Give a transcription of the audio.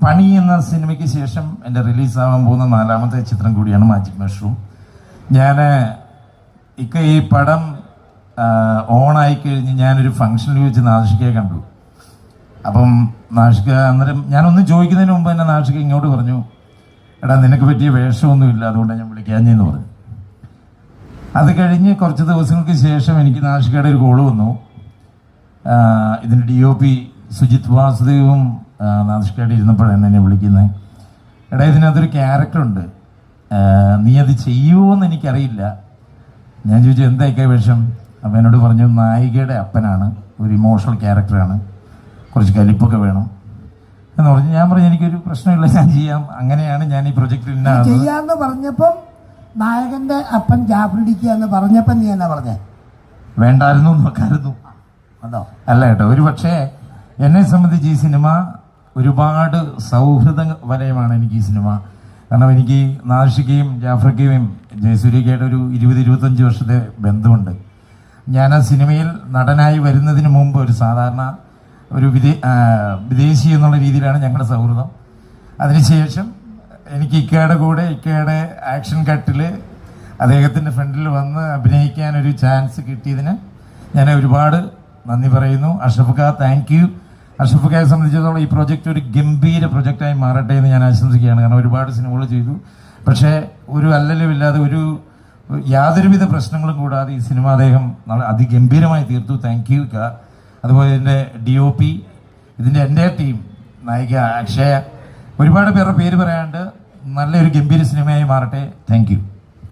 പണി എന്ന സിനിമയ്ക്ക് ശേഷം എൻ്റെ റിലീസാവാൻ പോകുന്ന 4ാമത്തെ ചിത്രം കൂടിയാണ് മാജിക് മഷ്റൂം. ഞാൻ ഈ പടം ഓണായി കഴിഞ്ഞ് ഞാനൊരു ഫംഗ്ഷനിൽ വെച്ച് നാഷികയെ കണ്ടു. അപ്പം നാഷിക അന്നേരം ഞാനൊന്നും ചോദിക്കുന്നതിന് മുമ്പ് തന്നെ നാഷിക ഇങ്ങോട്ട് പറഞ്ഞു, എടാ നിനക്ക് പറ്റിയ വേഷമൊന്നുമില്ല, അതുകൊണ്ടാണ് ഞാൻ വിളിക്കാഞ്ഞെന്ന് പറഞ്ഞു. അത് കഴിഞ്ഞ് കുറച്ച് ദിവസങ്ങൾക്ക് ശേഷം എനിക്ക് നാഷികയുടെ ഒരു കോള് വന്നു. ഇതിൻ്റെ DOP സുജിത് വാസുദേവും നാഷികയുടെ ഇരുന്നപ്പോഴാണ് എന്നെ വിളിക്കുന്നത്. എടാ ഇതിനകത്തൊരു ക്യാരക്ടറുണ്ട്, നീ അത് ചെയ്യുമോ എന്ന് എനിക്കറിയില്ല. ഞാൻ ചോദിച്ചു എന്തായിക്കാ വേഷം? അപ്പം എന്നോട് പറഞ്ഞു നായികയുടെ അപ്പനാണ്, ഒരു ഇമോഷണൽ ക്യാരക്ടറാണ്, കുറച്ച് കലിപ്പൊക്കെ വേണം എന്ന് പറഞ്ഞു. ഞാൻ പറഞ്ഞു എനിക്കൊരു പ്രശ്നമില്ല, ഞാൻ ചെയ്യാം. അങ്ങനെയാണ് ഞാൻ ഈ പ്രൊജക്റ്റിൽ ചെയ്യാന്ന് പറഞ്ഞപ്പം നായകന്റെ അപ്പൻ ജാഫ്രിഡിക്കുക എന്ന് പറഞ്ഞപ്പം നീ എന്നാ പറഞ്ഞേ? വേണ്ടായിരുന്നു നോക്കായിരുന്നു. അതോ അല്ല കേട്ടോ, ഒരു പക്ഷേ എന്നെ സംബന്ധിച്ച് ഈ സിനിമ ഒരുപാട് സൗഹൃദ വലയമാണ് എനിക്ക് ഈ സിനിമ. കാരണം എനിക്ക് നാഷികയും ജാഫ്രിക്കയും ജയസൂര്യക്കായിട്ട് ഒരു 20-25 വർഷത്തെ ബന്ധമുണ്ട്. ഞാൻ ആ സിനിമയിൽ നടനായി വരുന്നതിന് മുമ്പ് ഒരു സാധാരണ ഒരു വിദേശി എന്നുള്ള രീതിയിലാണ് ഞങ്ങളുടെ സൗഹൃദം. അതിനുശേഷം എനിക്ക് ഇക്കയുടെ കൂടെ ഇക്കയുടെ ആക്ഷൻ കട്ടിൽ അദ്ദേഹത്തിൻ്റെ ഫ്രണ്ടിൽ വന്ന് അഭിനയിക്കാനൊരു ചാൻസ് കിട്ടിയതിന് ഞാൻ ഒരുപാട് നന്ദി പറയുന്നു. Ashraf Kha, thank you. അഷ്റഫ് ഖായെ സംബന്ധിച്ചിടത്തോളം ഈ പ്രൊജക്റ്റ് ഒരു ഗംഭീര പ്രൊജക്റ്റായി മാറട്ടെ എന്ന് ഞാൻ ആശംസിക്കുകയാണ്. കാരണം ഒരുപാട് സിനിമകൾ ചെയ്തു, പക്ഷേ ഒരു അല്ലലുമില്ലാതെ യാതൊരുവിധ പ്രശ്നങ്ങളും കൂടാതെ ഈ സിനിമ അദ്ദേഹം അതിഗംഭീരമായി തീർത്തു. Thank you Kha. അതുപോലെ ഇതിൻ്റെ DOP, ഇതിൻ്റെ എൻ്റെ ടീം, നായിക അക്ഷയ, ഒരുപാട് പേരുടെ പേര് പറയാണ്ട് നല്ലൊരു ഗംഭീര സിനിമയായി മാറട്ടെ. Thank you.